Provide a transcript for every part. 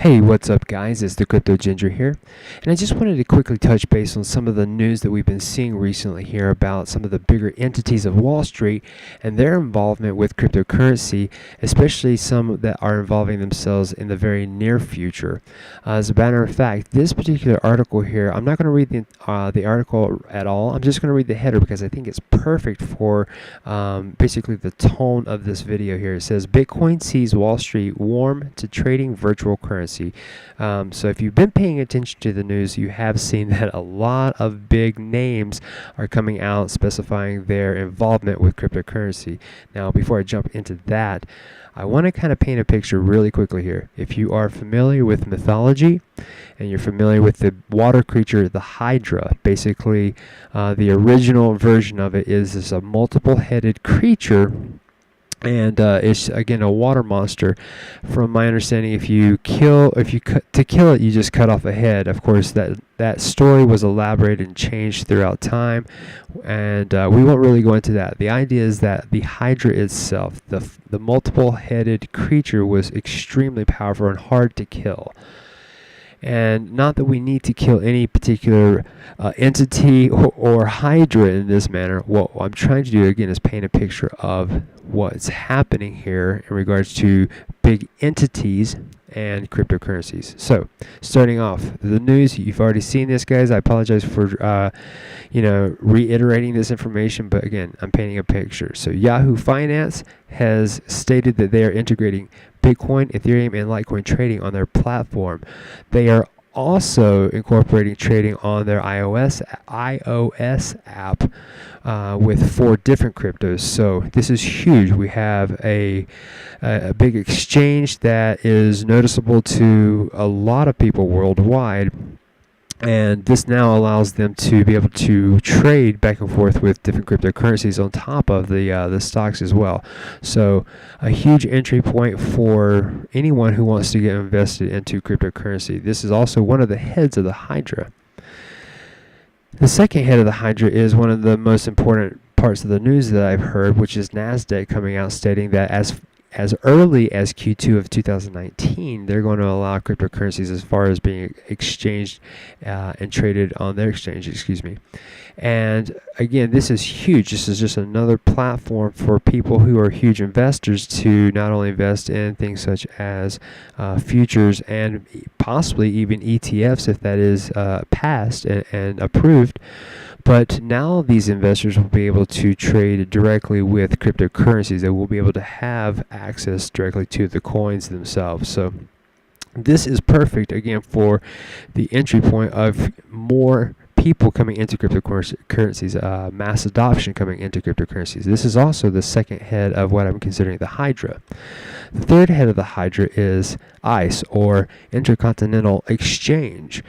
Hey, what's up guys? It's the Crypto Ginger here, and I just wanted to quickly touch base on some of the news that we've been seeing recently here about some of the bigger entities of Wall Street and their involvement with cryptocurrency, especially some that are involving themselves in the very near future. As a matter of fact, this particular article here, I'm not going to read the article at all. I'm just going to read the header because I think it's perfect for basically the tone of this video here. It says, Bitcoin sees Wall Street warm to trading virtual currency. So if you've been paying attention to the news, you have seen that a lot of big names are coming out specifying their involvement with cryptocurrency. Now, before I jump into that, I want to kind of paint a picture really quickly here. If you are familiar with mythology and you're familiar with the water creature, the Hydra, basically the original version of it is a multiple-headed creature. And it's again a water monster. From my understanding, to kill it, you just cut off a head. Of course, that story was elaborated and changed throughout time, and we won't really go into that. The idea is that the Hydra itself, the multiple-headed creature, was extremely powerful and hard to kill. And not that we need to kill any particular entity or Hydra in this manner. What I'm trying to do again is paint a picture of what's happening here in regards to big entities and cryptocurrencies. So, starting off, the news, you've already seen this, guys. I apologize for reiterating this information, but again, I'm painting a picture. So Yahoo Finance has stated that they are integrating Bitcoin, Ethereum, and Litecoin trading on their platform. They are also incorporating trading on their iOS app with 4 different cryptos. So this is huge. We have a big exchange that is noticeable to a lot of people worldwide. And this now allows them to be able to trade back and forth with different cryptocurrencies on top of the stocks as well. So a huge entry point for anyone who wants to get invested into cryptocurrency. This is also one of the heads of the Hydra. The second head of the Hydra is one of the most important parts of the news that I've heard, which is NASDAQ coming out stating that as early as Q2 of 2019, they're going to allow cryptocurrencies as far as being exchanged and traded on their exchange, And again, this is huge. This is just another platform for people who are huge investors to not only invest in things such as futures and possibly even ETFs if that is passed and approved. But now these investors will be able to trade directly with cryptocurrencies. They will be able to have access directly to the coins themselves. So this is perfect, again, for the entry point of more people coming into cryptocurrencies, mass adoption coming into cryptocurrencies. This is also the second head of what I'm considering the Hydra. The third head of the Hydra is ICE, or Intercontinental Exchange.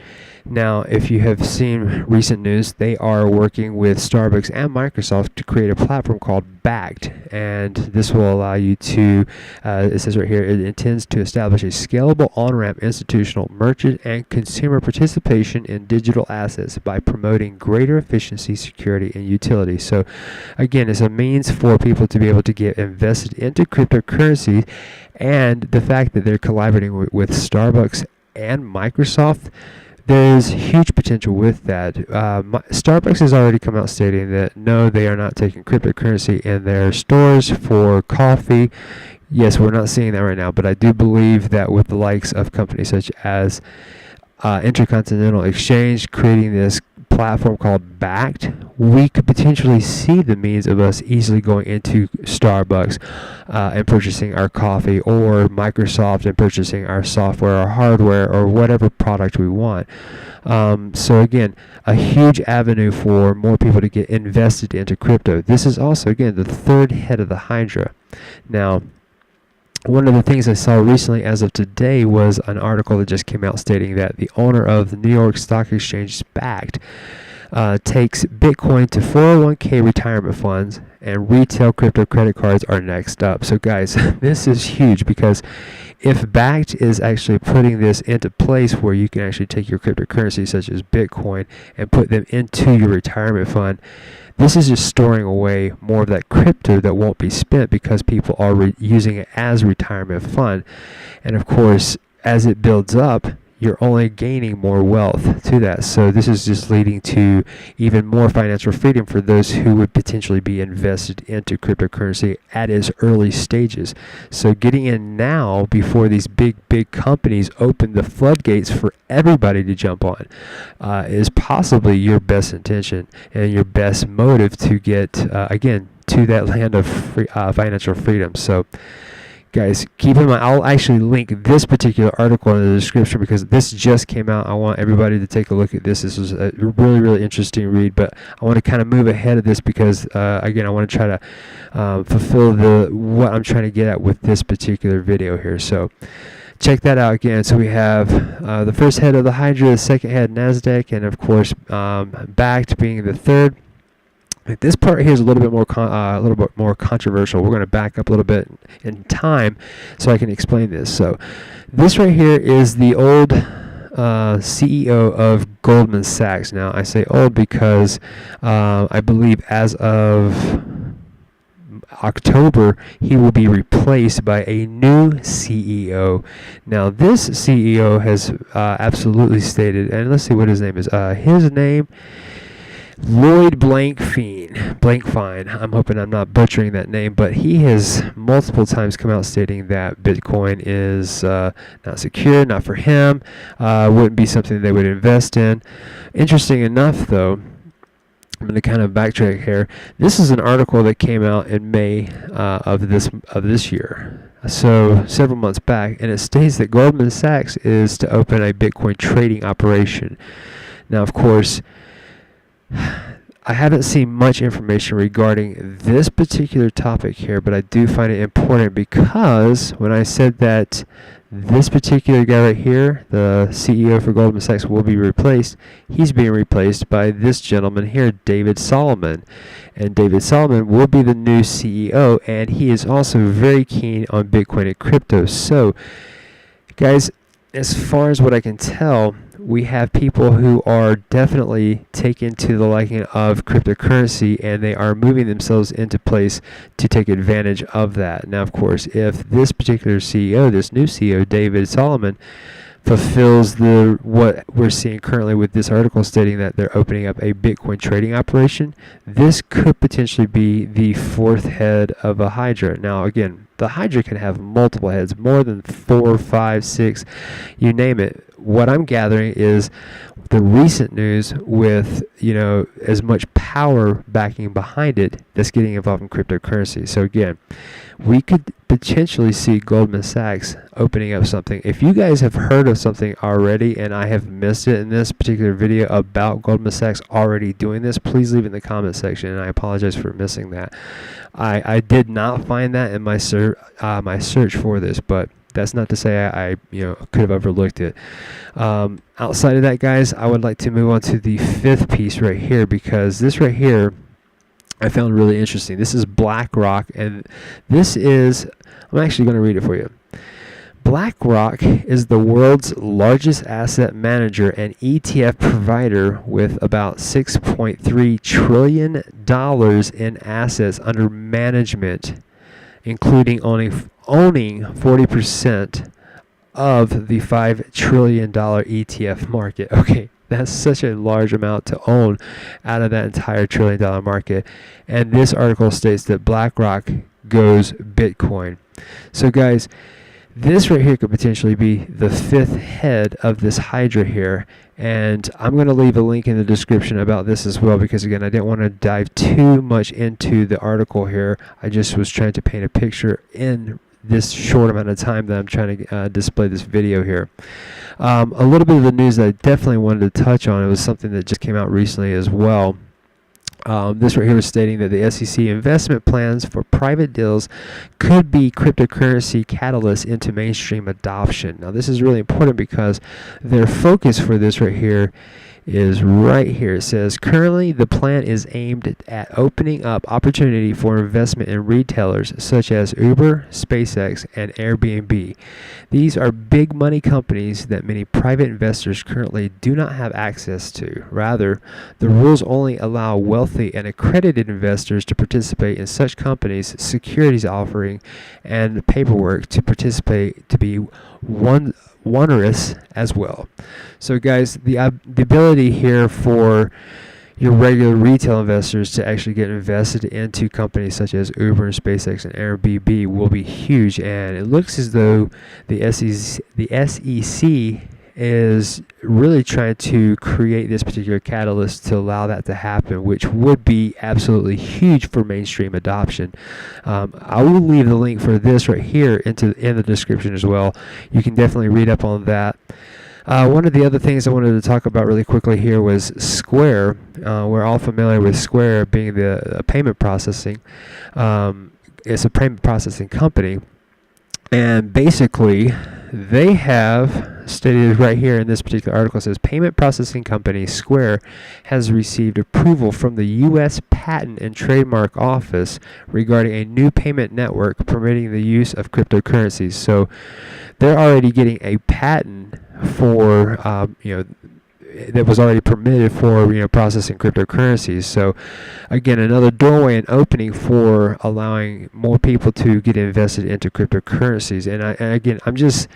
Now, if you have seen recent news, they are working with Starbucks and Microsoft to create a platform called Bakkt, and this will allow you to, it says right here, it intends to establish a scalable on-ramp institutional merchant and consumer participation in digital assets by promoting greater efficiency, security, and utility. So, again, it's a means for people to be able to get invested into cryptocurrency, and the fact that they're collaborating with Starbucks and Microsoft, there's huge potential with that. Starbucks has already come out stating that no, they are not taking cryptocurrency in their stores for coffee. Yes, we're not seeing that right now, but I do believe that with the likes of companies such as Intercontinental Exchange creating this platform called Bakkt, we could potentially see the means of us easily going into Starbucks and purchasing our coffee, or Microsoft and purchasing our software or hardware or whatever product we want. So again, a huge avenue for more people to get invested into crypto. This is also, again, the third head of the Hydra. Now, one of the things I saw recently as of today was an article that just came out stating that the owner of the New York Stock Exchange, Bakkt, takes Bitcoin to 401k retirement funds, and retail crypto credit cards are next up. So guys, this is huge, because if Bakkt is actually putting this into place where you can actually take your cryptocurrency such as Bitcoin and put them into your retirement fund, this is just storing away more of that crypto that won't be spent because people are using it as retirement fund. And of course, as it builds up, you're only gaining more wealth to that. So this is just leading to even more financial freedom for those who would potentially be invested into cryptocurrency at its early stages. So getting in now before these big companies open the floodgates for everybody to jump on is possibly your best intention and your best motive to get, again, to that land of financial freedom. So guys, keep in mind, I'll actually link this particular article in the description because this just came out. I want everybody to take a look at this. This was a really interesting read, but I want to kind of move ahead of this because, again, I want to try to fulfill what I'm trying to get at with this particular video here. So check that out again. So we have the first head of the Hydra, the second head NASDAQ, and of course Bakkt being the third. This part here is a little bit more controversial. We're going to back up a little bit in time so I can explain this. So this right here is the old CEO of Goldman Sachs. Now I say old because I believe as of October he will be replaced by a new CEO. Now this CEO has absolutely stated, and let's see what his name is. His name, Lloyd Blankfein. I'm hoping I'm not butchering that name, but he has multiple times come out stating that Bitcoin is not secure, not for him, wouldn't be something they would invest in. Interesting enough, though, I'm going to kind of backtrack here. This is an article that came out in May of this year, so several months back, and it states that Goldman Sachs is to open a Bitcoin trading operation. Now, of course, I haven't seen much information regarding this particular topic here, but I do find it important because when I said that this particular guy right here, the CEO for Goldman Sachs, will be replaced, he's being replaced by this gentleman here, David Solomon. And David Solomon will be the new CEO, and he is also very keen on Bitcoin and crypto. So, guys, as far as what I can tell, we have people who are definitely taken to the liking of cryptocurrency, and they are moving themselves into place to take advantage of that. Now, of course, if this particular CEO, this new CEO, David Solomon, fulfills what we're seeing currently with this article stating that they're opening up a Bitcoin trading operation, this could potentially be the fourth head of a Hydra. Now, again, the Hydra can have multiple heads, more than 4, 5, 6, you name it. What I'm gathering is the recent news with, as much power backing behind it that's getting involved in cryptocurrency. So again, we could potentially see Goldman Sachs opening up something. If you guys have heard of something already and I have missed it in this particular video about Goldman Sachs already doing this, please leave it in the comment section, and I apologize for missing that. I did not find that in my search for this, but that's not to say I could have overlooked it. Outside of that, guys, I would like to move on to the fifth piece right here, because this right here I found really interesting. This is BlackRock, and this is, I'm actually going to read it for you. BlackRock is the world's largest asset manager and ETF provider with about $6.3 trillion in assets under management, including owning 40% of the $5 trillion ETF market. Okay, that's such a large amount to own out of that entire $1 trillion market. And this article states that BlackRock goes Bitcoin. So guys, this right here could potentially be the fifth head of this Hydra here, and I'm going to leave a link in the description about this as well, because again, I didn't want to dive too much into the article here. I just was trying to paint a picture in this short amount of time that I'm trying to display this video here. A little bit of the news that I definitely wanted to touch on, it was something that just came out recently as well. This right here is stating that the SEC investment plans for private deals could be cryptocurrency catalysts into mainstream adoption. Now, this is really important because their focus for this right here is right here. It says, currently the plan is aimed at opening up opportunity for investment in retailers such as Uber, SpaceX, and Airbnb. These are big money companies that many private investors currently do not have access to. Rather, the rules only allow wealthy and accredited investors to participate in such companies' securities offering and paperwork to participate to be onerous as well. So guys, the ability here for your regular retail investors to actually get invested into companies such as Uber and SpaceX and Airbnb will be huge, and it looks as though the SEC is really trying to create this particular catalyst to allow that to happen, which would be absolutely huge for mainstream adoption. I will leave the link for this right here in the description as well. You can definitely read up on that. One of the other things I wanted to talk about really quickly here was Square. We're all familiar with Square being the payment processing. It's a payment processing company, and basically they have stated right here in this particular article, it says payment processing company Square has received approval from the U.S. Patent and Trademark Office regarding a new payment network permitting the use of cryptocurrencies. So they're already getting a patent for that was already permitted for processing cryptocurrencies. So again, another doorway and opening for allowing more people to get invested into cryptocurrencies. And again, I'm just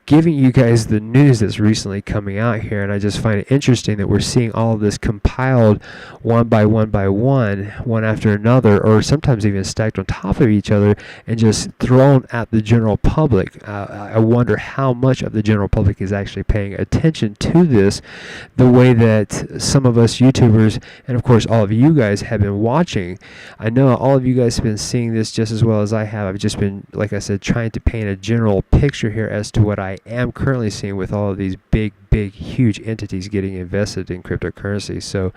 giving you guys the news that's recently coming out here, and I just find it interesting that we're seeing all of this compiled one by one, one after another, or sometimes even stacked on top of each other and just thrown at the general public. I wonder how much of the general public is actually paying attention to this the way that some of us YouTubers and of course all of you guys have been watching. I know all of you guys have been seeing this just as well as I have. I've just been, like I said, trying to paint a general picture here as to what I am currently seeing with all of these big, huge entities getting invested in cryptocurrency. So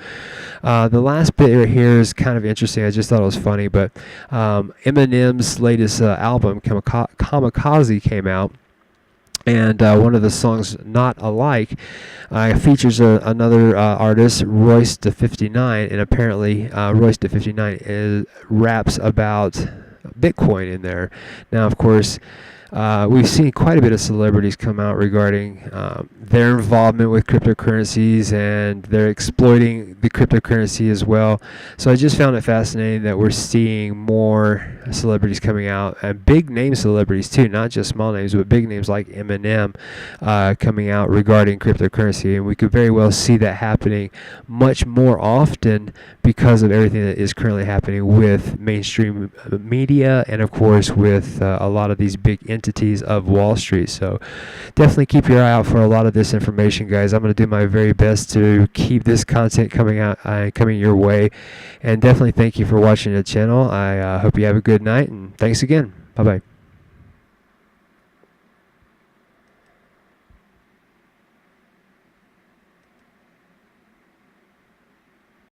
the last bit right here is kind of interesting. I just thought it was funny, but Eminem's latest album, Kamikaze, came out. And one of the songs, Not Alike, features another artist, Royce da 59, and apparently Royce da 59 raps about Bitcoin in there. Now, of course, we've seen quite a bit of celebrities come out regarding their involvement with cryptocurrencies, and they're exploiting the cryptocurrency as well. So I just found it fascinating that we're seeing more celebrities coming out, and big name celebrities too, not just small names, but big names like Eminem coming out regarding cryptocurrency. And we could very well see that happening much more often because of everything that is currently happening with mainstream media, and of course with a lot of these big entities of Wall Street. So definitely keep your eye out for a lot of this information, guys. I'm going to do my very best to keep this content coming out, coming your way. And definitely thank you for watching the channel. I hope you have a good night, and thanks again. Bye-bye.